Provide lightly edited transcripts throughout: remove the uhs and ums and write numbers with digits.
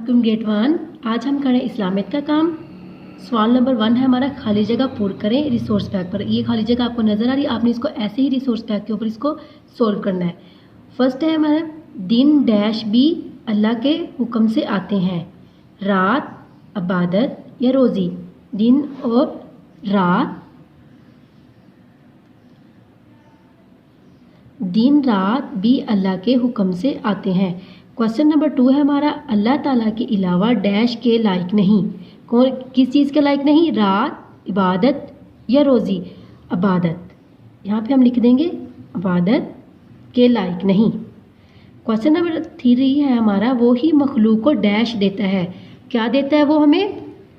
अस्सलामुअलैकुम ग्रेड 1। आज हम करें इस्लामियत का काम। सवाल नंबर 1 है हमारा, खाली जगह पूर्ण करें रिसोर्स पैक पर। ये खाली जगह आपको नज़र आ रही है, आपने इसको ऐसे ही रिसोर्स पैक के ऊपर इसको सोल्व करना है। फर्स्ट है हमारा, दिन डैश भी अल्लाह के हुक्म से आते हैं, रात, इबादत या रोज़ी। दिन और रात, दिन रात भी अल्लाह के हुक्म से आते हैं। क्वेश्चन नंबर 2 है हमारा, अल्लाह ताला के अलावा डैश के लायक नहीं। कौन किस चीज़ के लायक नहीं? रात, इबादत या रोज़ी। इबादत, यहाँ पे हम लिख देंगे इबादत के लायक नहीं। क्वेश्चन नंबर 3 है हमारा, वो ही मखलूक को डैश देता है। क्या देता है वो हमें?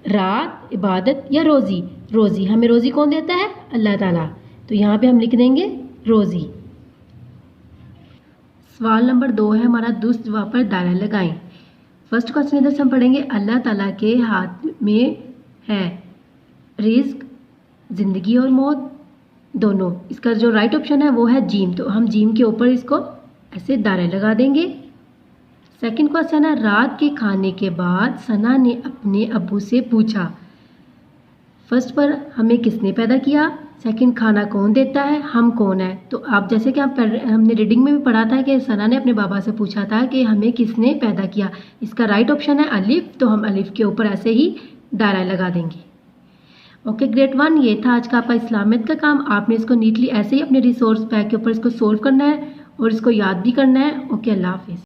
रात, इबादत या रोज़ी। रोज़ी, हमें रोज़ी कौन देता है? अल्लाह ताला। तो यहाँ पे हम लिख देंगे रोज़ी। सवाल नंबर 2 है हमारा, दुरुस्त जवाब पर दायरा लगाएं। फर्स्ट क्वेश्चन इधर से हम पढ़ेंगे, अल्लाह ताला के हाथ में है रिज्क, ज़िंदगी और मौत दोनों। इसका जो राइट ऑप्शन है वो है जीम, तो हम जीम के ऊपर इसको ऐसे दायरा लगा देंगे। सेकंड क्वेश्चन है, रात के खाने के बाद सना ने अपने अब्बू से पूछा। फर्स्ट पर हमें किसने पैदा किया, सेकंड खाना कौन देता है, हम कौन है। तो आप जैसे कि हमने रीडिंग में भी पढ़ा था कि सना ने अपने बाबा से पूछा था कि हमें किसने पैदा किया। इसका राइट ऑप्शन है अलिफ, तो हम अलिफ के ऊपर ऐसे ही दायरा लगा देंगे। ओके ग्रेड 1, ये था आज का आपका इस्लामियत का काम। आपने इसको नीटली ऐसे ही अपने रिसोर्स पैक के ऊपर इसको सोल्व करना है और इसको याद भी करना है। ओके, अल्लाह हाफिज़।